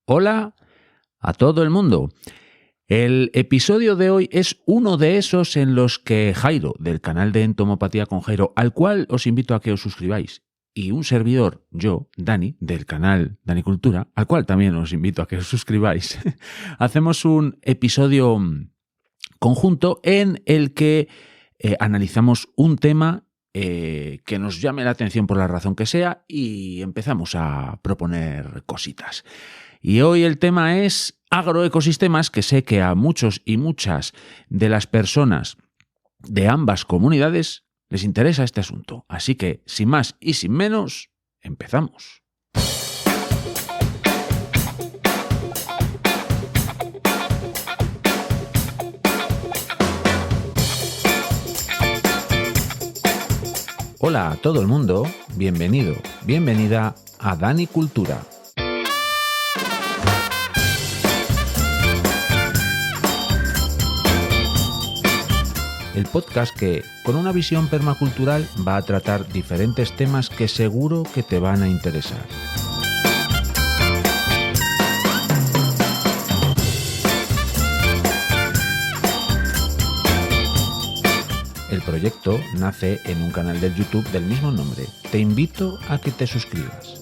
Hola a todo el mundo. El episodio de hoy es uno de esos en los que Jairo, del canal de Entomopatía con Jairo, al cual os invito a que os suscribáis, y un servidor, yo, Dani, del canal Dani Cultura, al cual también os invito a que os suscribáis, hacemos un episodio conjunto en el que analizamos un tema que nos llame la atención por la razón que sea y empezamos a proponer cositas. Y hoy el tema es agroecosistemas, que sé que a muchos y muchas de las personas de ambas comunidades les interesa este asunto. Así que, sin más y sin menos, empezamos. Hola a todo el mundo, bienvenido, bienvenida a Dani Cultura. El podcast que, con una visión permacultural, va a tratar diferentes temas que seguro que te van a interesar. El proyecto nace en un canal de YouTube del mismo nombre. Te invito a que te suscribas.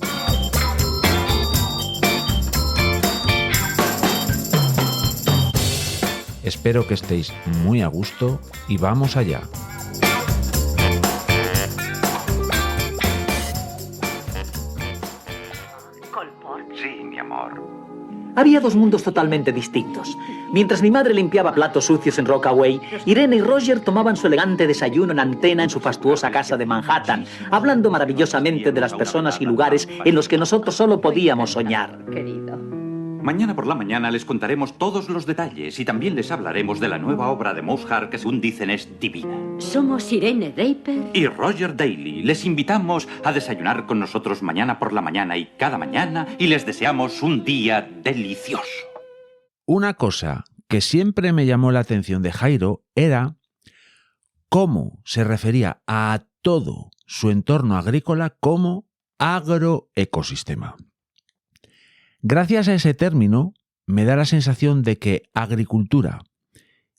Espero que estéis muy a gusto y vamos allá. Sí, mi amor. Había dos mundos totalmente distintos. Mientras mi madre limpiaba platos sucios en Rockaway, Irene y Roger tomaban su elegante desayuno en antena en su fastuosa casa de Manhattan, hablando maravillosamente de las personas y lugares en los que nosotros solo podíamos soñar. Querido. Mañana por la mañana les contaremos todos los detalles y también les hablaremos de la nueva obra de Mozart que, según dicen, es divina. Somos Irene Draper Y Roger Daly. Les invitamos a desayunar con nosotros mañana por la mañana y cada mañana y les deseamos un día delicioso. Una cosa que siempre me llamó la atención de Jairo era cómo se refería a todo su entorno agrícola como agroecosistema. Gracias a ese término, me da la sensación de que agricultura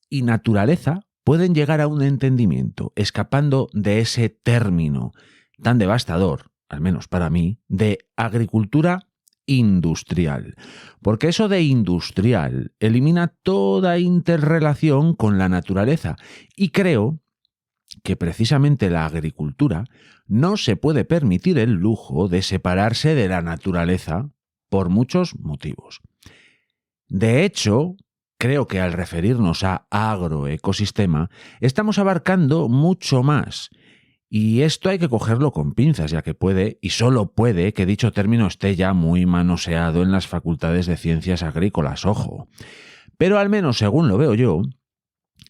y naturaleza pueden llegar a un entendimiento, escapando de ese término tan devastador, al menos para mí, de agricultura industrial. Porque eso de industrial elimina toda interrelación con la naturaleza y creo que precisamente la agricultura no se puede permitir el lujo de separarse de la naturaleza por muchos motivos. De hecho, creo que al referirnos a agroecosistema estamos abarcando mucho más. Y esto hay que cogerlo con pinzas, ya que puede, y solo puede, que dicho término esté ya muy manoseado en las facultades de ciencias agrícolas, ojo. Pero al menos según lo veo yo,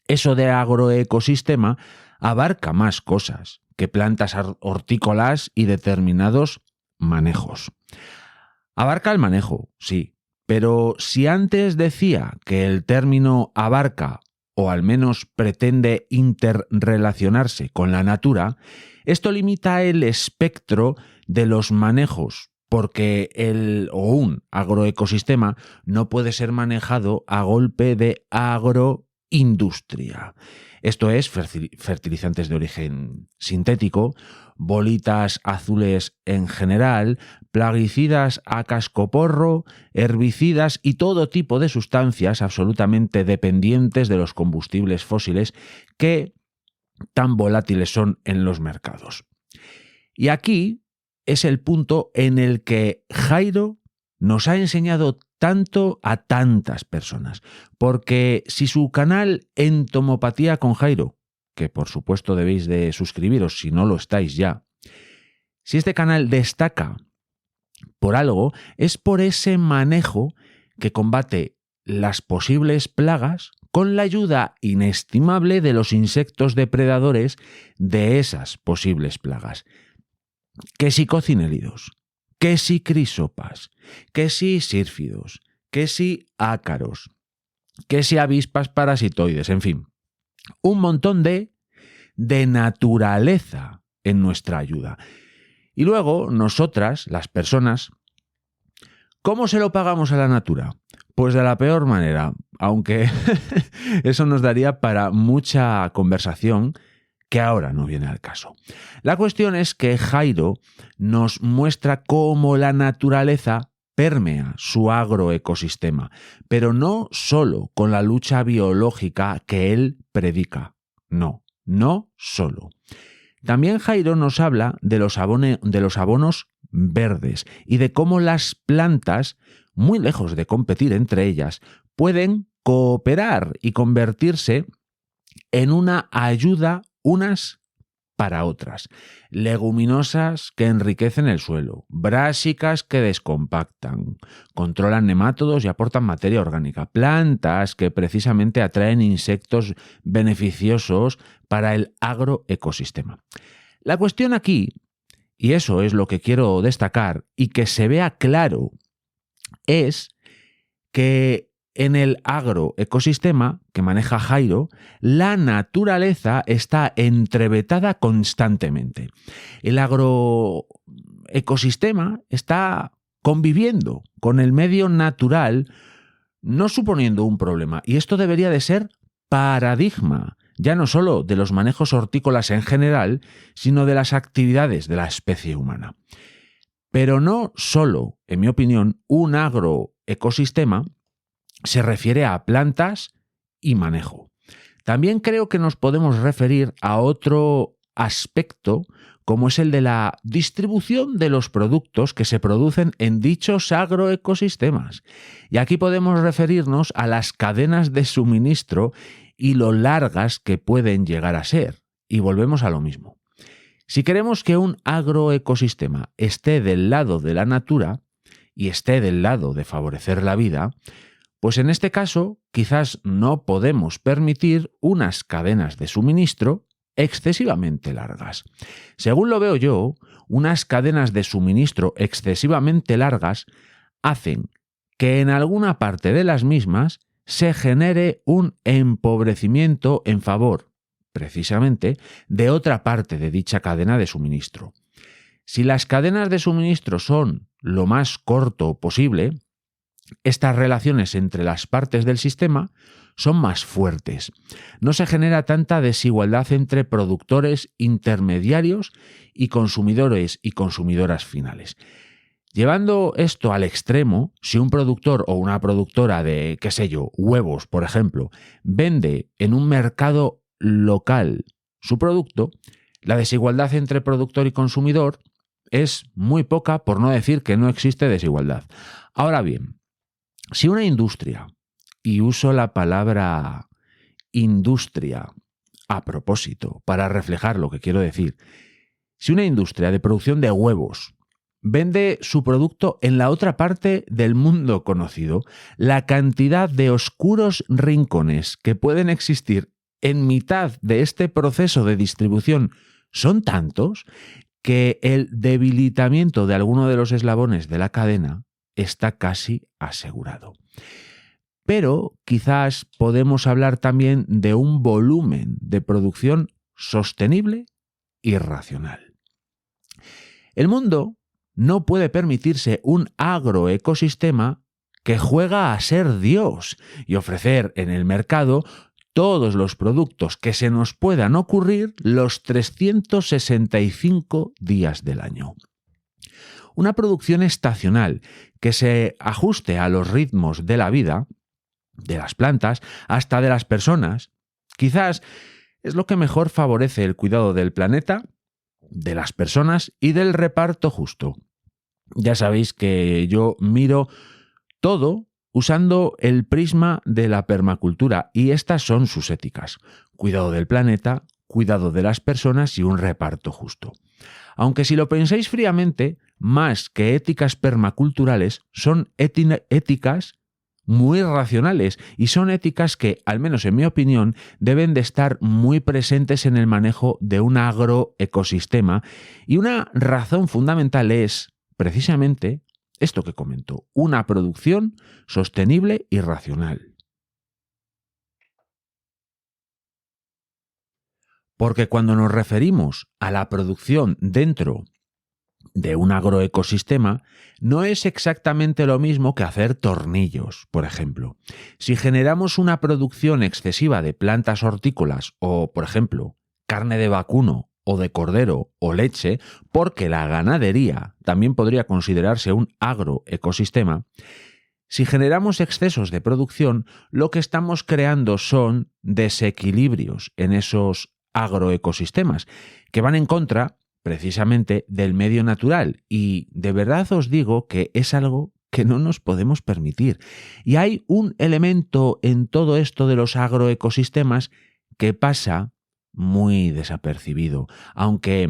eso de agroecosistema abarca más cosas que plantas hortícolas y determinados manejos. Abarca el manejo, sí, pero si antes decía que el término abarca o al menos pretende interrelacionarse con la natura, esto limita el espectro de los manejos, porque un agroecosistema no puede ser manejado a golpe de agroindustria. Esto es fertilizantes de origen sintético, bolitas azules en general, plaguicidas a cascoporro, herbicidas y todo tipo de sustancias absolutamente dependientes de los combustibles fósiles que tan volátiles son en los mercados. Y aquí es el punto en el que Jairo nos ha enseñado tanto a tantas personas, porque si su canal Entomopatía con Jairo, que por supuesto debéis de suscribiros si no lo estáis ya, si este canal destaca por algo, es por ese manejo que combate las posibles plagas con la ayuda inestimable de los insectos depredadores de esas posibles plagas. Que si cocinélidos, que si crisopas, que si sírfidos, que si ácaros, que si avispas parasitoides, en fin, un montón de naturaleza en nuestra ayuda. Y luego nosotras, las personas, ¿Cómo se lo pagamos a la natura? Pues de la peor manera, aunque eso nos daría para mucha conversación que ahora no viene al caso. La cuestión es que Jairo nos muestra cómo la naturaleza permea su agroecosistema, pero no solo con la lucha biológica que él predica. No solo. También Jairo nos habla de los abonos verdes y de cómo las plantas, muy lejos de competir entre ellas, pueden cooperar y convertirse en una ayuda unas para otras. Leguminosas que enriquecen el suelo, brásicas que descompactan, controlan nemátodos y aportan materia orgánica, plantas que precisamente atraen insectos beneficiosos para el agroecosistema. La cuestión aquí, y eso es lo que quiero destacar y que se vea claro, es que en el agroecosistema que maneja Jairo, la naturaleza está entrevetada constantemente. El agroecosistema está conviviendo con el medio natural, no suponiendo un problema. Y esto debería de ser paradigma, ya no solo de los manejos hortícolas en general, sino de las actividades de la especie humana. Pero no solo, en mi opinión, un agroecosistema se refiere a plantas y manejo. También creo que nos podemos referir a otro aspecto, como es el de la distribución de los productos que se producen en dichos agroecosistemas. Y aquí podemos referirnos a las cadenas de suministro y lo largas que pueden llegar a ser. Y volvemos a lo mismo. Si queremos que un agroecosistema esté del lado de la natura y esté del lado de favorecer la vida, pues en este caso quizás no podemos permitir unas cadenas de suministro excesivamente largas. Según lo veo yo, unas cadenas de suministro excesivamente largas hacen que en alguna parte de las mismas se genere un empobrecimiento en favor, precisamente, de otra parte de dicha cadena de suministro. Si las cadenas de suministro son lo más corto posible, estas relaciones entre las partes del sistema son más fuertes. No se genera tanta desigualdad entre productores intermediarios y consumidores y consumidoras finales. Llevando esto al extremo, si un productor o una productora de, qué sé yo, huevos, por ejemplo, vende en un mercado local su producto, la desigualdad entre productor y consumidor es muy poca, por no decir que no existe desigualdad. Ahora bien, si una industria, y uso la palabra industria a propósito para reflejar lo que quiero decir, si una industria de producción de huevos vende su producto en la otra parte del mundo conocido, la cantidad de oscuros rincones que pueden existir en mitad de este proceso de distribución son tantos que el debilitamiento de alguno de los eslabones de la cadena está casi asegurado. Pero quizás podemos hablar también de un volumen de producción sostenible y racional. El mundo no puede permitirse un agroecosistema que juega a ser Dios y ofrecer en el mercado todos los productos que se nos puedan ocurrir los 365 días del año. Una producción estacional que se ajuste a los ritmos de la vida, de las plantas, hasta de las personas, quizás es lo que mejor favorece el cuidado del planeta, de las personas y del reparto justo. Ya sabéis que yo miro todo usando el prisma de la permacultura y estas son sus éticas: cuidado del planeta, cuidado de las personas y un reparto justo. Aunque si lo pensáis fríamente, más que éticas permaculturales, son éticas muy racionales y son éticas que, al menos en mi opinión, deben de estar muy presentes en el manejo de un agroecosistema, y una razón fundamental es, precisamente, esto que comento: una producción sostenible y racional. Porque cuando nos referimos a la producción dentro de un agroecosistema no es exactamente lo mismo que hacer tornillos, por ejemplo. Si generamos una producción excesiva de plantas hortícolas o, por ejemplo, carne de vacuno o de cordero o leche, porque la ganadería también podría considerarse un agroecosistema, si generamos excesos de producción, lo que estamos creando son desequilibrios en esos agroecosistemas que van en contra precisamente del medio natural, y de verdad os digo que es algo que no nos podemos permitir. Y hay un elemento en todo esto de los agroecosistemas que pasa muy desapercibido, aunque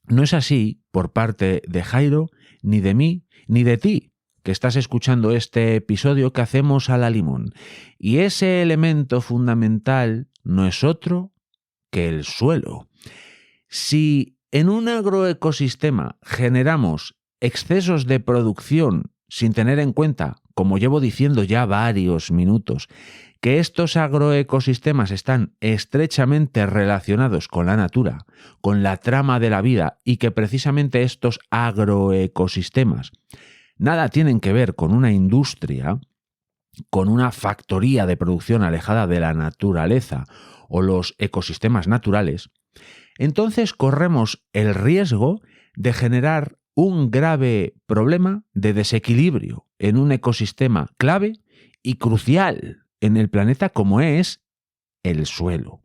no es así por parte de Jairo, ni de mí, ni de ti, que estás escuchando este episodio que hacemos a la limón. Y ese elemento fundamental no es otro que el suelo. Si en un agroecosistema generamos excesos de producción sin tener en cuenta, como llevo diciendo ya varios minutos, que estos agroecosistemas están estrechamente relacionados con la natura, con la trama de la vida, y que precisamente estos agroecosistemas nada tienen que ver con una industria, con una factoría de producción alejada de la naturaleza o los ecosistemas naturales, entonces corremos el riesgo de generar un grave problema de desequilibrio en un ecosistema clave y crucial en el planeta como es el suelo.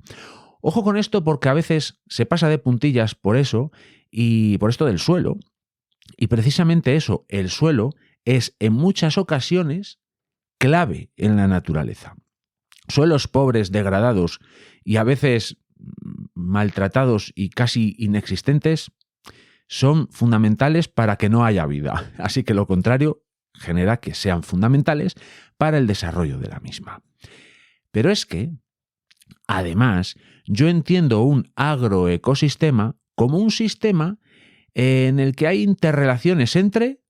Ojo con esto, porque a veces se pasa de puntillas por eso y por esto del suelo. Y precisamente eso, el suelo, es en muchas ocasiones clave en la naturaleza. Suelos pobres, degradados y a veces maltratados y casi inexistentes son fundamentales para que no haya vida. Así que lo contrario genera que sean fundamentales para el desarrollo de la misma. Pero es que, además, yo entiendo un agroecosistema como un sistema en el que hay interrelaciones entre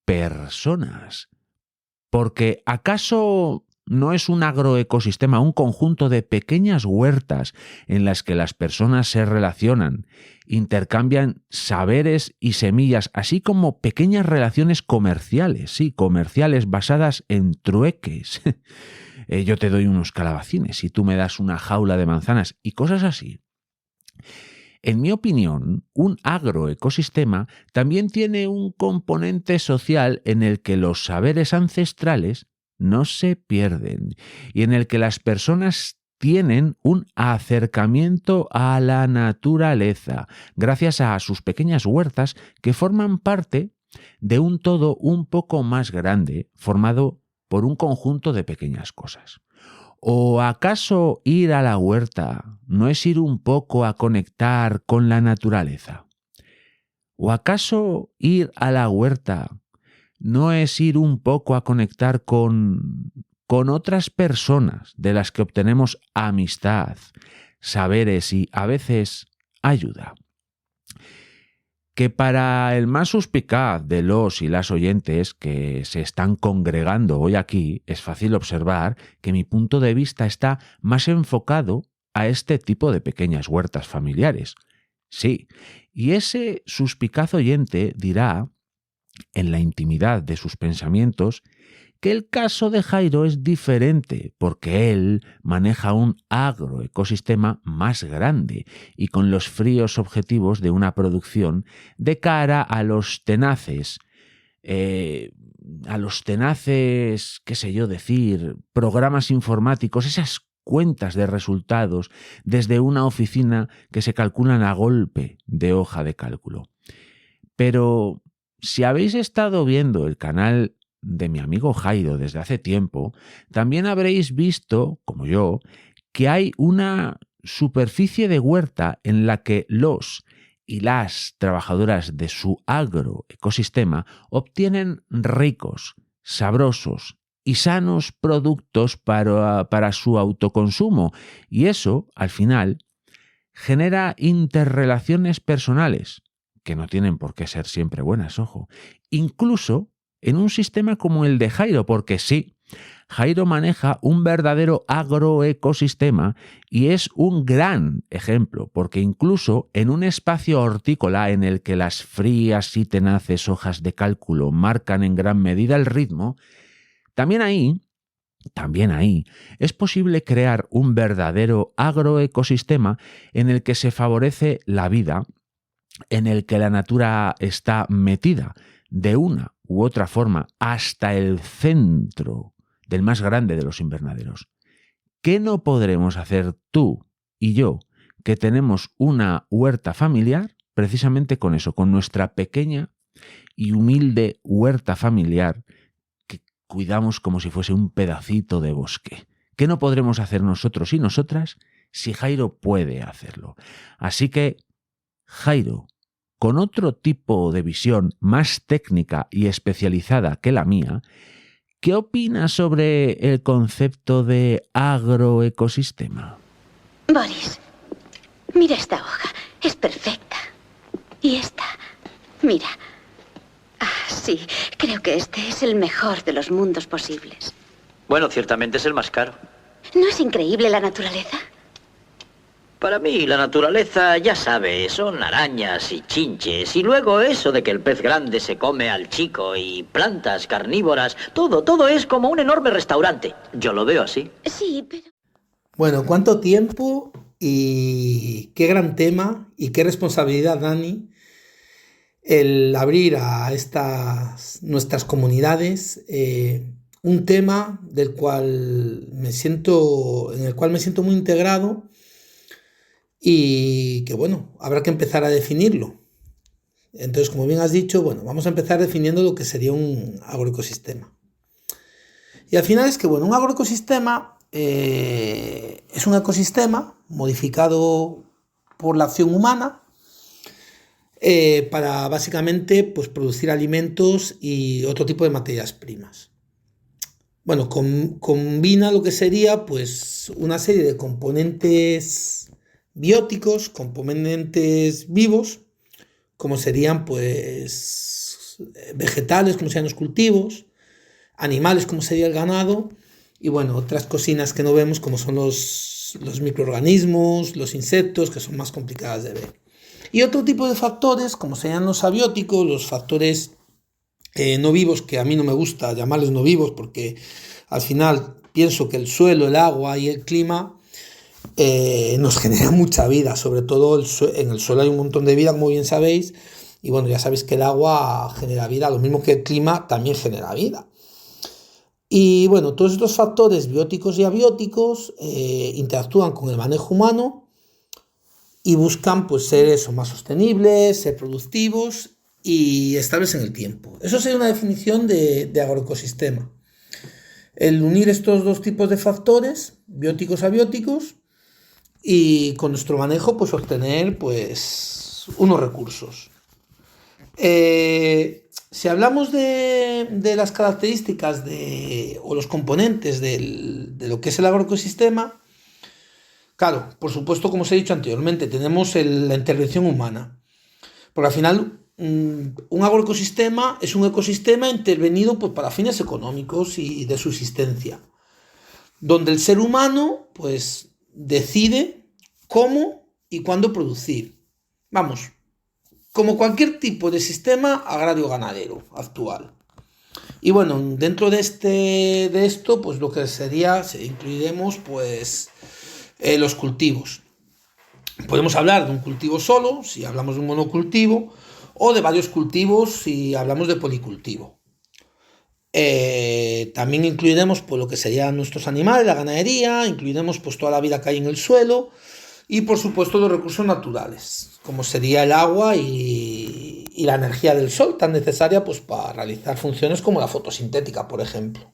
personas. Porque ¿acaso no es un agroecosistema un conjunto de pequeñas huertas en las que las personas se relacionan, intercambian saberes y semillas, así como pequeñas relaciones comerciales, sí, comerciales basadas en trueques? Yo te doy unos calabacines y tú me das una jaula de manzanas y cosas así. En mi opinión, un agroecosistema también tiene un componente social en el que los saberes ancestrales no se pierden y en el que las personas tienen un acercamiento a la naturaleza gracias a sus pequeñas huertas que forman parte de un todo un poco más grande formado por un conjunto de pequeñas cosas. ¿O acaso ir a la huerta no es ir un poco a conectar con la naturaleza? ¿O acaso ir a la huerta no es ir un poco a conectar con otras personas de las que obtenemos amistad, saberes y a veces ayuda? Que para el más suspicaz de los y las oyentes que se están congregando hoy aquí, es fácil observar que mi punto de vista está más enfocado a este tipo de pequeñas huertas familiares. Sí, y ese suspicaz oyente dirá, en la intimidad de sus pensamientos, que el caso de Jairo es diferente porque él maneja un agroecosistema más grande y con los fríos objetivos de una producción de cara a los tenaces, qué sé yo decir, programas informáticos, esas cuentas de resultados desde una oficina que se calculan a golpe de hoja de cálculo. Pero si habéis estado viendo el canal de mi amigo Jairo desde hace tiempo, también habréis visto, como yo, que hay una superficie de huerta en la que los y las trabajadoras de su agroecosistema obtienen ricos, sabrosos y sanos productos para su autoconsumo, y eso, al final, genera interrelaciones personales, que no tienen por qué ser siempre buenas, ojo, incluso en un sistema como el de Jairo, porque sí, Jairo maneja un verdadero agroecosistema y es un gran ejemplo, porque incluso en un espacio hortícola en el que las frías y tenaces hojas de cálculo marcan en gran medida el ritmo, también ahí es posible crear un verdadero agroecosistema en el que se favorece la vida, en el que la natura está metida de una u otra forma hasta el centro del más grande de los invernaderos. ¿Qué no podremos hacer tú y yo, que tenemos una huerta familiar, precisamente con eso, con nuestra pequeña y humilde huerta familiar que cuidamos como si fuese un pedacito de bosque? ¿Qué no podremos hacer nosotros y nosotras si Jairo puede hacerlo? Así que, Jairo, con otro tipo de visión más técnica y especializada que la mía, ¿qué opinas sobre el concepto de agroecosistema? Boris, mira esta hoja. Es perfecta. Y esta, mira. Ah, sí, creo que este es el mejor de los mundos posibles. Bueno, ciertamente es el más caro. ¿No es increíble la naturaleza? Para mí, la naturaleza, ya sabes, son arañas y chinches. Y luego eso de que el pez grande se come al chico y plantas carnívoras. Todo es como un enorme restaurante. Yo lo veo así. Sí, pero... Bueno, ¿cuánto tiempo y qué gran tema y qué responsabilidad, Dani, el abrir a estas nuestras comunidades un tema en el cual me siento muy integrado y que, bueno, habrá que empezar a definirlo. Entonces, como bien has dicho, bueno, vamos a empezar definiendo lo que sería un agroecosistema. Y al final es que, bueno, un agroecosistema es un ecosistema modificado por la acción humana para básicamente pues, producir alimentos y otro tipo de materias primas. Bueno, combina lo que sería pues, una serie de componentes bióticos, componentes vivos, como serían pues vegetales, como serían los cultivos, animales, como sería el ganado, y bueno, otras cocinas que no vemos, como son los microorganismos, los insectos, que son más complicadas de ver. Y otro tipo de factores, como serían los abióticos, los factores no vivos, que a mí no me gusta llamarles no vivos, porque al final pienso que el suelo, el agua y el clima nos genera mucha vida, sobre todo en el suelo hay un montón de vida, como bien sabéis, y bueno, ya sabéis que el agua genera vida, lo mismo que el clima también genera vida. Y bueno, todos estos factores bióticos y abióticos interactúan con el manejo humano y buscan pues ser eso, más sostenibles, ser productivos y estables en el tiempo. Eso sería una definición de agroecosistema. El unir estos dos tipos de factores, bióticos, abióticos, y con nuestro manejo pues obtener pues unos recursos. Si hablamos de las características o los componentes de lo que es el agroecosistema, claro, por supuesto, como os he dicho anteriormente, tenemos la intervención humana, porque al final un agroecosistema es un ecosistema intervenido pues, para fines económicos y de subsistencia, donde el ser humano pues decide cómo y cuándo producir. Vamos, como cualquier tipo de sistema agrario-ganadero actual. Y bueno, dentro de esto, pues lo que incluiremos pues los cultivos. Podemos hablar de un cultivo solo, si hablamos de un monocultivo, o de varios cultivos, si hablamos de policultivo. También incluiremos pues, lo que serían nuestros animales, la ganadería, incluiremos pues, toda la vida que hay en el suelo y por supuesto los recursos naturales, como sería el agua y la energía del sol, tan necesaria pues, para realizar funciones como la fotosintética, por ejemplo.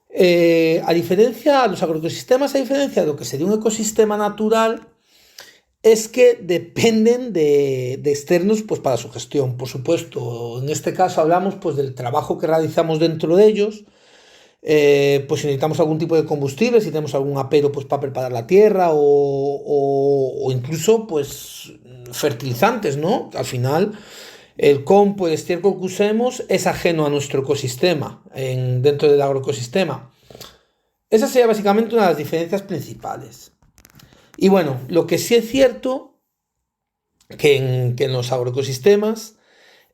Los agroecosistemas, a diferencia de lo que sería un ecosistema natural, es que dependen de externos pues, para su gestión. Por supuesto, en este caso hablamos pues, del trabajo que realizamos dentro de ellos, pues si necesitamos algún tipo de combustible, si tenemos algún apero pues, para preparar la tierra o incluso pues, fertilizantes, ¿no? Al final el compo, el estiércol que usemos es ajeno a nuestro ecosistema, dentro del agroecosistema. Esa sería básicamente una de las diferencias principales. Y bueno, lo que sí es cierto, que en los agroecosistemas,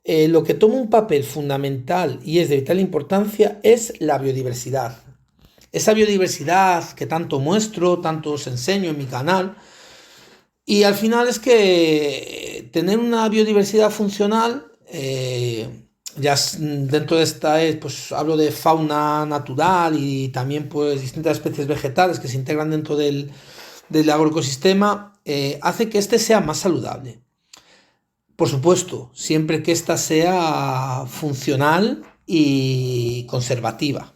lo que toma un papel fundamental y es de vital importancia es la biodiversidad. Esa biodiversidad que tanto muestro, tanto os enseño en mi canal. Y al final es que tener una biodiversidad funcional, ya dentro de esta pues hablo de fauna natural y también pues distintas especies vegetales que se integran dentro del agroecosistema, hace que este sea más saludable. Por supuesto, siempre que ésta sea funcional y conservativa.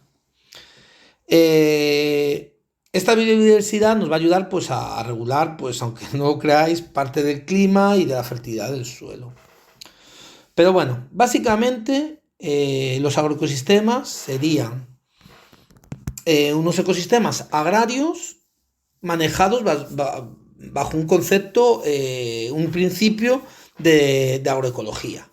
Esta biodiversidad nos va a ayudar pues, a regular, pues, aunque no lo creáis, parte del clima y de la fertilidad del suelo. Pero bueno, básicamente los agroecosistemas serían unos ecosistemas agrarios manejados bajo un concepto, un principio de agroecología.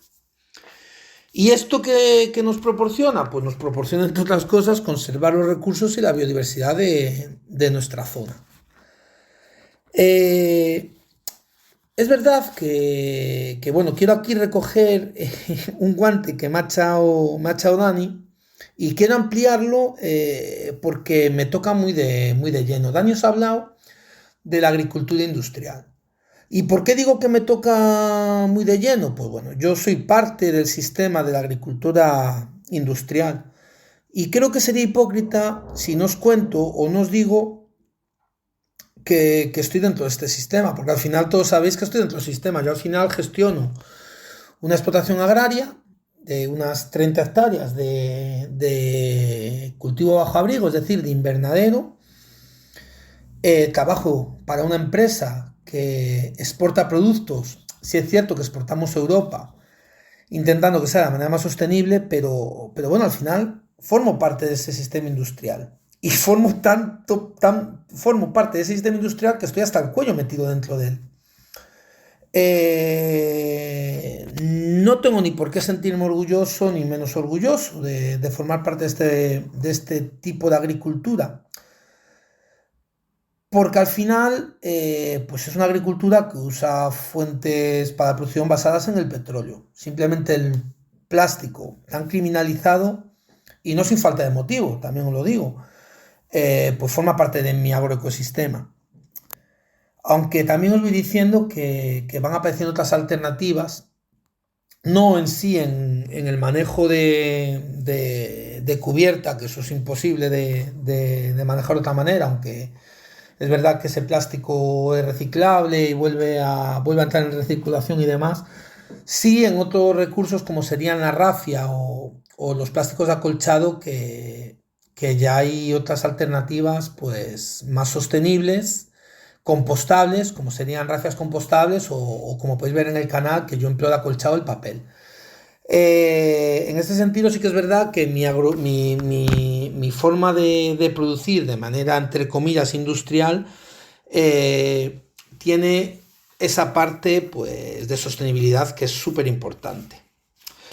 ¿Y esto qué nos proporciona? Pues nos proporciona, entre otras cosas, conservar los recursos y la biodiversidad de nuestra zona. Es verdad que bueno, quiero aquí recoger un guante que me ha echado Dani y quiero ampliarlo porque me toca muy de lleno. Dani os ha hablado de la agricultura industrial. ¿Y por qué digo que me toca muy de lleno? Pues bueno, yo soy parte del sistema de la agricultura industrial y creo que sería hipócrita si no os cuento o no os digo que estoy dentro de este sistema, porque al final todos sabéis que estoy dentro del sistema. Yo al final gestiono una explotación agraria de unas 30 hectáreas de cultivo bajo abrigo, es decir, de invernadero. Trabajo para una empresa que exporta productos, sí es cierto que exportamos a Europa, intentando que sea de la manera más sostenible, pero bueno, al final formo parte de ese sistema industrial. Y formo parte de ese sistema industrial que estoy hasta el cuello metido dentro de él. No tengo ni por qué sentirme orgulloso ni menos orgulloso de formar parte de este tipo de agricultura. Porque al final pues es una agricultura que usa fuentes para producción basadas en el petróleo. Simplemente el plástico tan criminalizado, y no sin falta de motivo, también os lo digo, pues forma parte de mi agroecosistema. Aunque también os voy diciendo que van apareciendo otras alternativas, no en sí en el manejo de cubierta, que eso es imposible de manejar de otra manera, aunque es verdad que ese plástico es reciclable y vuelve a entrar en recirculación y demás. Sí, en otros recursos como serían la rafia o los plásticos de acolchado, que ya hay otras alternativas pues más sostenibles, compostables, como serían rafias compostables o como podéis ver en el canal, que yo empleo de acolchado el papel. En este sentido sí que es verdad que mi forma de producir de manera, entre comillas, industrial, tiene esa parte pues, de sostenibilidad que es súper importante.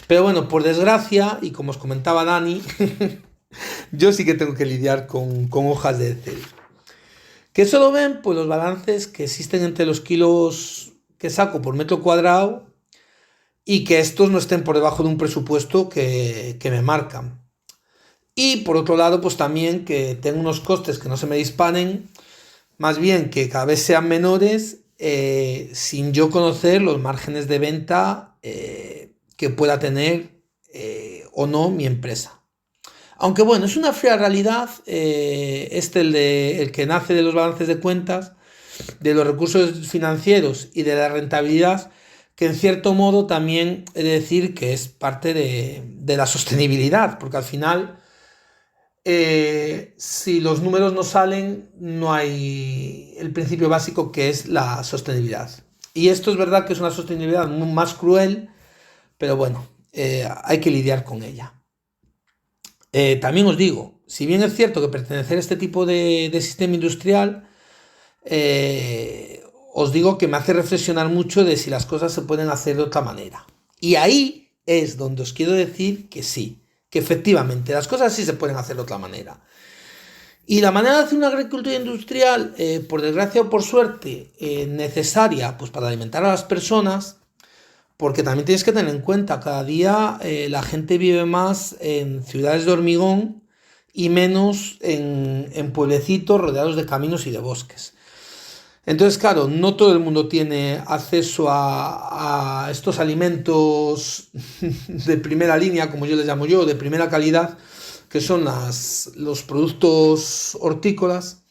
Pero bueno, por desgracia, y como os comentaba Dani, yo sí que tengo que lidiar con hojas de Excel. ¿Qué solo ven? Pues los balances que existen entre los kilos que saco por metro cuadrado y que estos no estén por debajo de un presupuesto que me marcan. Y por otro lado, pues también que tengo unos costes que no se me disparen, más bien que cada vez sean menores, sin yo conocer los márgenes de venta que pueda tener o no mi empresa. Aunque bueno, es una fría realidad, el que nace de los balances de cuentas, de los recursos financieros y de la rentabilidad, que en cierto modo también he de decir que es parte de la sostenibilidad, porque al final, si los números no salen, no hay el principio básico que es la sostenibilidad. Y esto es verdad que es una sostenibilidad más cruel, pero bueno, hay que lidiar con ella. También os digo, si bien es cierto que pertenecer a este tipo de sistema industrial, os digo que me hace reflexionar mucho de si las cosas se pueden hacer de otra manera. Y ahí es donde os quiero decir que sí, que efectivamente las cosas sí se pueden hacer de otra manera. Y la manera de hacer una agricultura industrial, por desgracia o por suerte, necesaria pues para alimentar a las personas, porque también tienes que tener en cuenta, cada día la gente vive más en ciudades de hormigón y menos en pueblecitos rodeados de caminos y de bosques. Entonces, claro, no todo el mundo tiene acceso a estos alimentos de primera línea, como yo les llamo yo, de primera calidad, que son los productos hortícolas.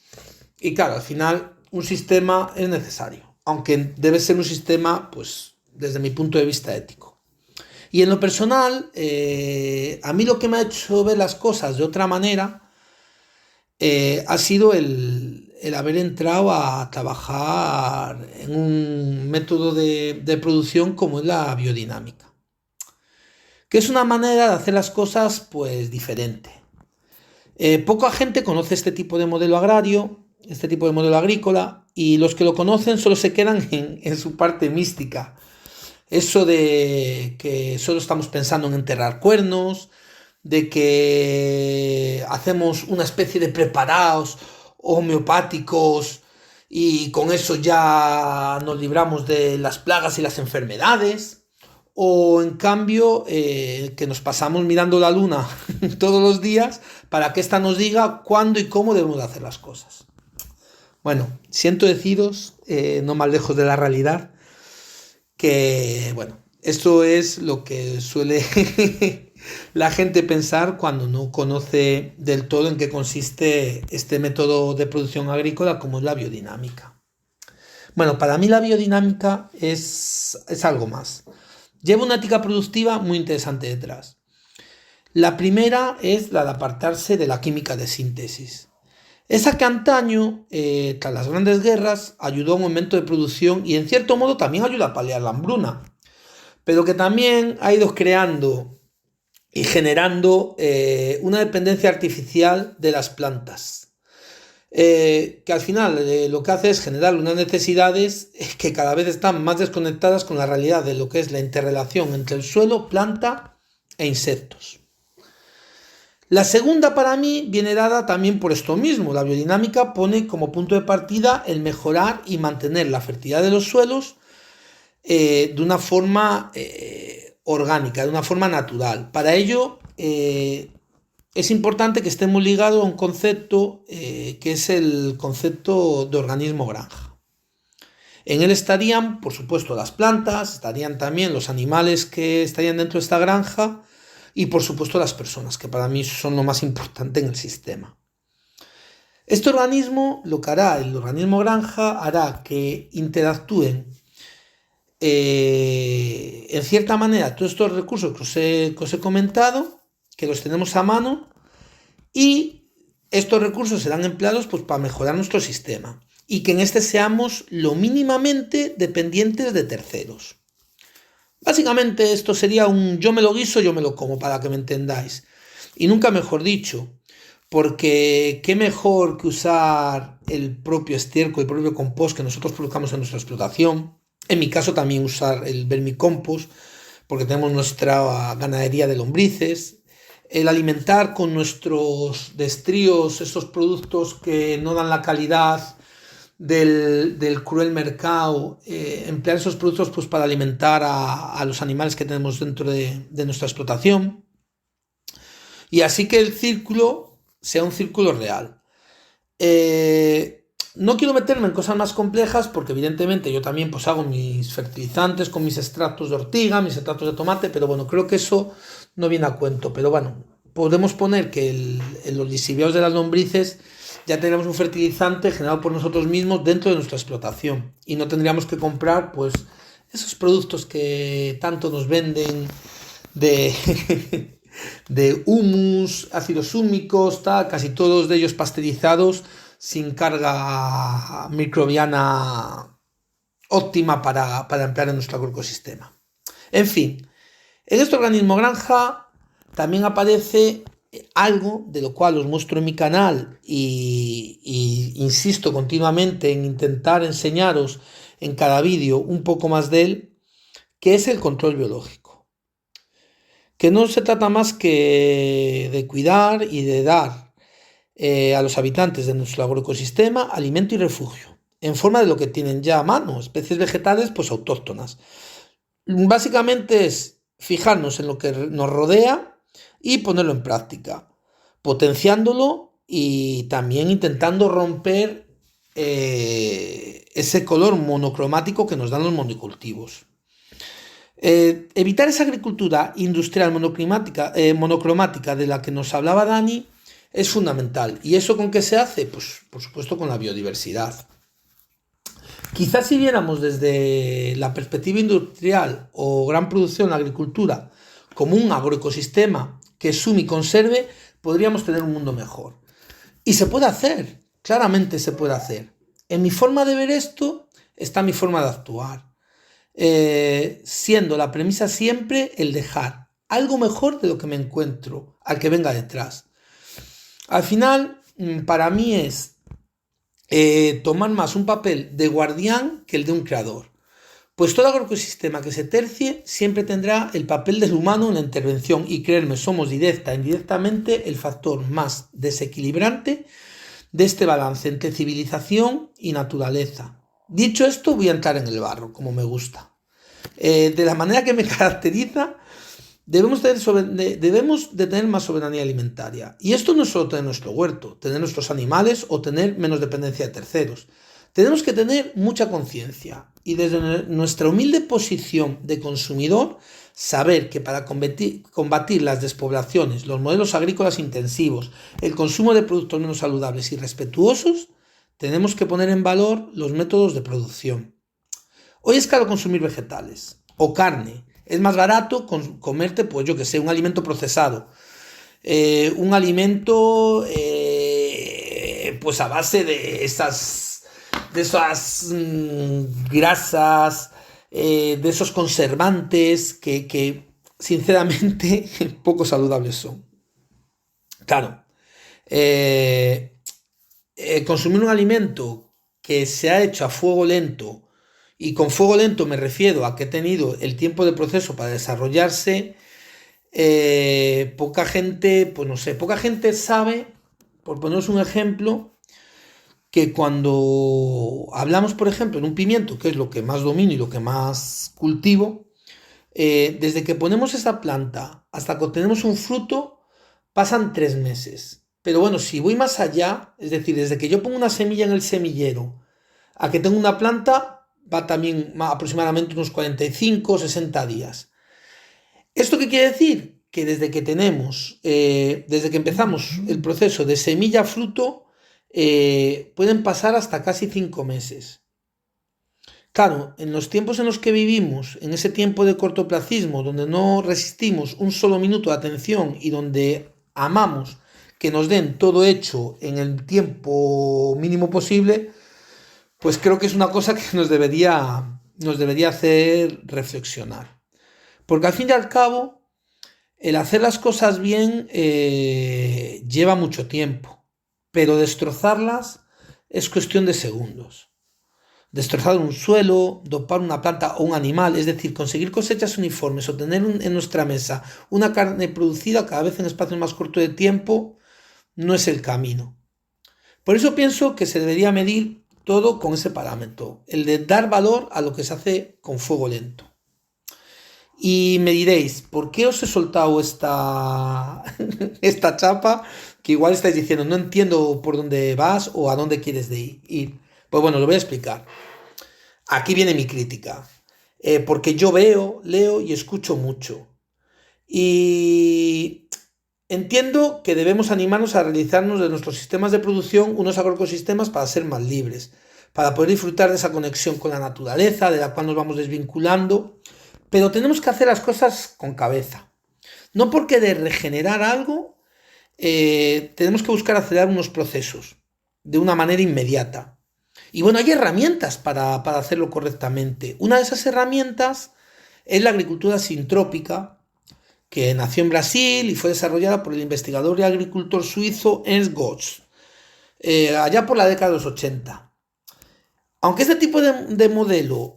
Y claro, al final un sistema es necesario, aunque debe ser un sistema, pues, desde mi punto de vista ético. Y en lo personal, a mí lo que me ha hecho ver las cosas de otra manera ha sido el haber entrado a trabajar en un método de producción como es la biodinámica, que es una manera de hacer las cosas pues diferente. Poca gente conoce este tipo de modelo agrario, este tipo de modelo agrícola, y los que lo conocen solo se quedan en su parte mística. Eso de que solo estamos pensando en enterrar cuernos, de que hacemos una especie de preparados homeopáticos y con eso ya nos libramos de las plagas y las enfermedades, o en cambio que nos pasamos mirando la luna todos los días para que ésta nos diga cuándo y cómo debemos de hacer las cosas. Bueno, siento deciros, no más lejos de la realidad, que bueno, esto es lo que suele la gente pensar cuando no conoce del todo en qué consiste este método de producción agrícola como es la biodinámica. Bueno, para mí la biodinámica es algo más. Lleva una ética productiva muy interesante detrás. La primera es la de apartarse de la química de síntesis. Esa que antaño, tras las grandes guerras, ayudó a un aumento de producción y en cierto modo también ayuda a paliar la hambruna, pero que también ha ido creando y generando una dependencia artificial de las plantas, que al final lo que hace es generar unas necesidades que cada vez están más desconectadas con la realidad de lo que es la interrelación entre el suelo, planta e insectos. La segunda para mí viene dada también por esto mismo. La biodinámica pone como punto de partida el mejorar y mantener la fertilidad de los suelos de una forma orgánica, de una forma natural. Para ello es importante que estemos ligados a un concepto que es el concepto de organismo granja. En él estarían, por supuesto, las plantas, estarían también los animales que estarían dentro de esta granja y, por supuesto, las personas, que para mí son lo más importante en el sistema. Este organismo, lo que hará el organismo granja, hará que interactúen en cierta manera todos estos recursos que os he comentado, que los tenemos a mano, y estos recursos serán empleados pues, para mejorar nuestro sistema y que en este seamos lo mínimamente dependientes de terceros. Básicamente esto sería un yo me lo guiso, yo me lo como, para que me entendáis. Y nunca mejor dicho, porque qué mejor que usar el propio estiércol, el propio compost que nosotros colocamos en nuestra explotación. En mi caso también usar el vermicompost, porque tenemos nuestra ganadería de lombrices. El alimentar con nuestros destríos esos productos que no dan la calidad del cruel mercado, emplear esos productos pues, para alimentar a los animales que tenemos dentro de nuestra explotación. Y así que el círculo sea un círculo real. No quiero meterme en cosas más complejas porque evidentemente yo también pues, hago mis fertilizantes con mis extractos de ortiga, mis extractos de tomate, pero bueno, creo que eso no viene a cuento. Pero bueno, podemos poner que en los lixiviados de las lombrices ya tenemos un fertilizante generado por nosotros mismos dentro de nuestra explotación y no tendríamos que comprar pues esos productos que tanto nos venden de humus, ácidos húmicos, casi todos de ellos pasteurizados sin carga microbiana óptima para emplear en nuestro agroecosistema. En fin, en este organismo granja también aparece algo de lo cual os muestro en mi canal y insisto continuamente en intentar enseñaros en cada vídeo un poco más de él, que es el control biológico. que no se trata más que de cuidar y de dar a los habitantes de nuestro agroecosistema alimento y refugio, en forma de lo que tienen ya a mano, especies vegetales pues autóctonas. Básicamente es fijarnos en lo que nos rodea y ponerlo en práctica, potenciándolo y también intentando romper ese color monocromático que nos dan los monocultivos. Evitar esa agricultura industrial monocromática de la que nos hablaba Dani es fundamental. ¿Y eso con qué se hace? Pues por supuesto con la biodiversidad. Quizás si viéramos desde la perspectiva industrial o gran producción la agricultura como un agroecosistema que sume y conserve, podríamos tener un mundo mejor. Y se puede hacer, claramente se puede hacer. En mi forma de ver esto está mi forma de actuar, siendo la premisa siempre el dejar algo mejor de lo que me encuentro al que venga detrás. Al final, para mí es tomar más un papel de guardián que el de un creador. Pues todo agroecosistema que se tercie siempre tendrá el papel del humano en la intervención y créanme, somos directa e indirectamente el factor más desequilibrante de este balance entre civilización y naturaleza. Dicho esto, voy a entrar en el barro, como me gusta. De la manera que me caracteriza, debemos de tener más soberanía alimentaria. Y esto no es solo tener nuestro huerto, tener nuestros animales o tener menos dependencia de terceros. Tenemos que tener mucha conciencia y desde nuestra humilde posición de consumidor, saber que para combatir las despoblaciones, los modelos agrícolas intensivos, el consumo de productos menos saludables y respetuosos, tenemos que poner en valor los métodos de producción. Hoy es caro consumir vegetales o carne. Es más barato comerte, pues yo que sé, un alimento procesado. Un alimento pues a base de esas grasas, de esos conservantes que sinceramente poco saludables son. Claro, consumir un alimento que se ha hecho a fuego lento, y con fuego lento me refiero a que he tenido el tiempo de proceso para desarrollarse, poca gente sabe, por poneros un ejemplo, que cuando hablamos, por ejemplo, en un pimiento, que es lo que más domino y lo que más cultivo, desde que ponemos esa planta hasta que obtenemos un fruto, pasan 3 meses. Pero bueno, si voy más allá, es decir, desde que yo pongo una semilla en el semillero a que tengo una planta, va también aproximadamente unos 45 o 60 días. ¿Esto qué quiere decir? Que desde que empezamos el proceso de semilla a fruto, pueden pasar hasta casi 5 meses. Claro, en los tiempos en los que vivimos, en ese tiempo de cortoplacismo, donde no resistimos un solo minuto de atención y donde amamos que nos den todo hecho en el tiempo mínimo posible, pues creo que es una cosa que nos debería hacer reflexionar. Porque al fin y al cabo, el hacer las cosas bien lleva mucho tiempo, pero destrozarlas es cuestión de segundos. Destrozar un suelo, dopar una planta o un animal, es decir, conseguir cosechas uniformes o tener en nuestra mesa una carne producida cada vez en espacios más cortos de tiempo, no es el camino. Por eso pienso que se debería medir todo con ese parámetro, el de dar valor a lo que se hace con fuego lento. Y me diréis, ¿por qué os he soltado esta chapa? Que igual estáis diciendo, no entiendo por dónde vas o a dónde quieres ir. Pues bueno, lo voy a explicar. Aquí viene mi crítica. Porque yo veo, leo y escucho mucho. Y entiendo que debemos animarnos a realizarnos de nuestros sistemas de producción unos agroecosistemas para ser más libres, para poder disfrutar de esa conexión con la naturaleza, de la cual nos vamos desvinculando, pero tenemos que hacer las cosas con cabeza. No porque de regenerar algo tenemos que buscar acelerar unos procesos de una manera inmediata. Y bueno, hay herramientas para hacerlo correctamente. Una de esas herramientas es la agricultura sintrópica, que nació en Brasil y fue desarrollada por el investigador y agricultor suizo Ernst Götz, allá por la década de los 80. Aunque este tipo de modelo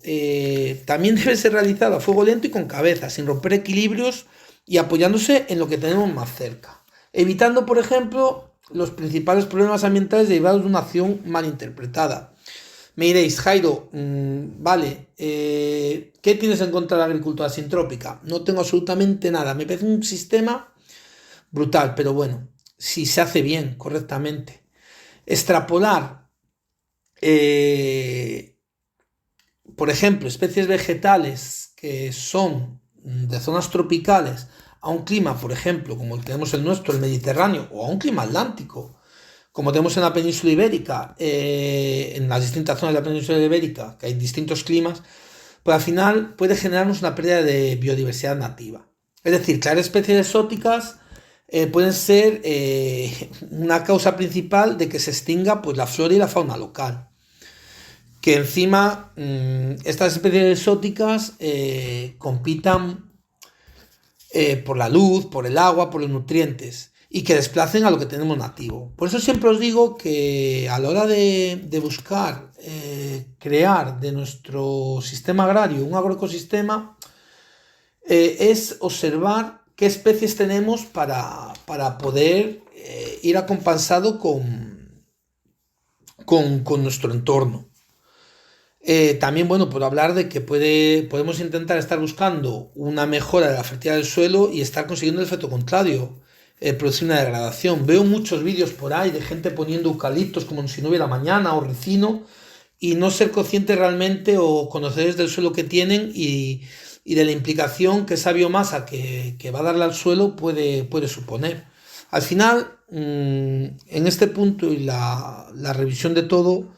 también debe ser realizado a fuego lento y con cabeza, sin romper equilibrios y apoyándose en lo que tenemos más cerca, evitando, por ejemplo, los principales problemas ambientales derivados de una acción mal interpretada. Me diréis, Jairo, vale, ¿qué tienes en contra de la agricultura sintrópica? No tengo absolutamente nada, me parece un sistema brutal, pero bueno, si se hace bien, correctamente. Extrapolar, por ejemplo, especies vegetales que son de zonas tropicales a un clima, por ejemplo, como tenemos el nuestro, el Mediterráneo, o a un clima atlántico, como tenemos en la península ibérica, en las distintas zonas de la península ibérica, que hay distintos climas, pues al final puede generarnos una pérdida de biodiversidad nativa. Es decir, traer especies exóticas pueden ser una causa principal de que se extinga pues, la flora y la fauna local. Que encima estas especies exóticas compitan por la luz, por el agua, por los nutrientes, y que desplacen a lo que tenemos nativo. Por eso siempre os digo que a la hora de buscar crear de nuestro sistema agrario un agroecosistema, es observar qué especies tenemos para poder ir acompasado con nuestro entorno. También, bueno, puedo hablar de que podemos intentar estar buscando una mejora de la fertilidad del suelo y estar consiguiendo el efecto contrario, producir una degradación. Veo muchos vídeos por ahí de gente poniendo eucaliptos como si no hubiera mañana o ricino y no ser conscientes realmente o conocedores del suelo que tienen y de la implicación que esa biomasa que va a darle al suelo puede suponer. Al final, en este punto y la revisión de todo,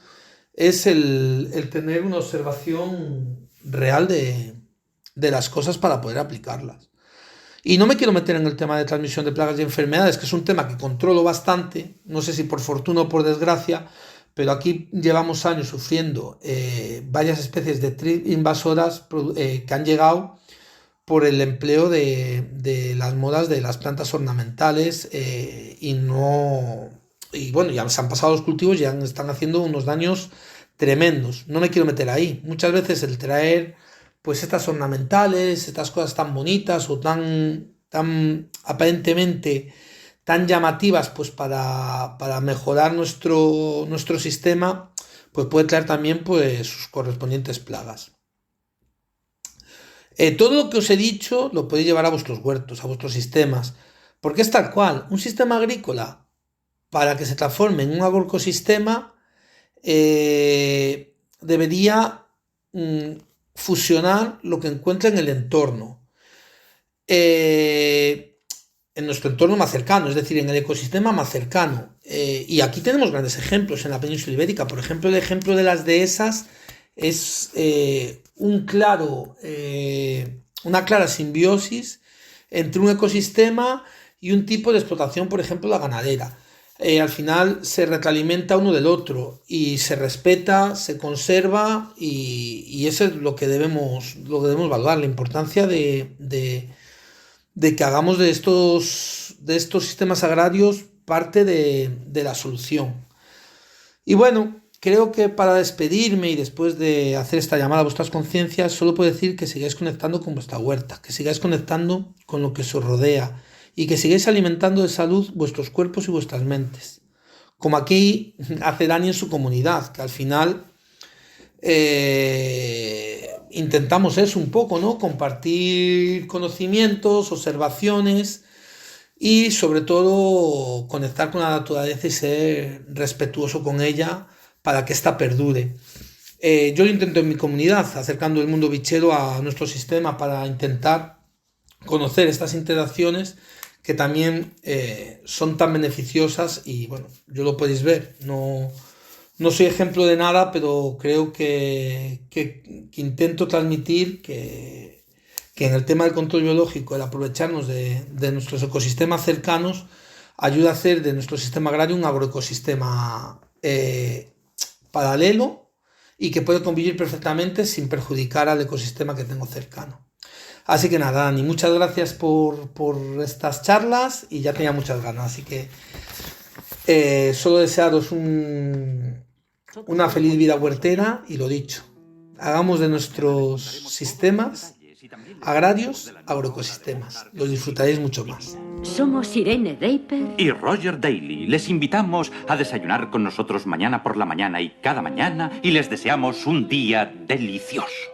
es el tener una observación real de las cosas para poder aplicarlas. Y no me quiero meter en el tema de transmisión de plagas y enfermedades, que es un tema que controlo bastante, no sé si por fortuna o por desgracia, pero aquí llevamos años sufriendo varias especies de invasoras que han llegado por el empleo de las modas de las plantas ornamentales y bueno, ya se han pasado los cultivos y ya están haciendo unos daños tremendos. No me quiero meter ahí. Muchas veces el traer pues estas ornamentales, estas cosas tan bonitas o tan aparentemente tan llamativas pues para mejorar nuestro sistema, pues puede traer también pues sus correspondientes plagas. Todo lo que os he dicho lo podéis llevar a vuestros huertos, a vuestros sistemas, porque es tal cual. Un sistema agrícola, para que se transforme en un agroecosistema, debería fusionar lo que encuentra en el entorno, en nuestro entorno más cercano, es decir, en el ecosistema más cercano. Y aquí tenemos grandes ejemplos en la península ibérica. Por ejemplo, el ejemplo de las dehesas es una clara simbiosis entre un ecosistema y un tipo de explotación, por ejemplo, la ganadera. Al final se retroalimenta uno del otro y se respeta, se conserva y eso es lo que debemos valorar, la importancia de que hagamos de estos sistemas agrarios parte de la solución. Y bueno, creo que para despedirme y después de hacer esta llamada a vuestras conciencias, solo puedo decir que sigáis conectando con vuestra huerta, que sigáis conectando con lo que os rodea y que sigáis alimentando de salud vuestros cuerpos y vuestras mentes. Como aquí hace Dani en su comunidad, que al final intentamos eso un poco, ¿no? Compartir conocimientos, observaciones y sobre todo conectar con la naturaleza y ser respetuoso con ella para que ésta perdure. Yo lo intento en mi comunidad, acercando el mundo bichero a nuestro sistema para intentar conocer estas interacciones que también son tan beneficiosas y bueno, yo lo podéis ver, no soy ejemplo de nada, pero creo que intento transmitir que en el tema del control biológico, el aprovecharnos de nuestros ecosistemas cercanos, ayuda a hacer de nuestro sistema agrario un agroecosistema paralelo y que puede convivir perfectamente sin perjudicar al ecosistema que tengo cercano. Así que nada, Dani, muchas gracias por estas charlas y ya tenía muchas ganas, así que solo desearos una feliz vida huertera y lo dicho, hagamos de nuestros sistemas Agrarios, agroecosistemas. Los disfrutaréis mucho más. Somos Irene Draper y Roger Daly. Les invitamos a desayunar con nosotros mañana por la mañana y cada mañana y les deseamos un día delicioso.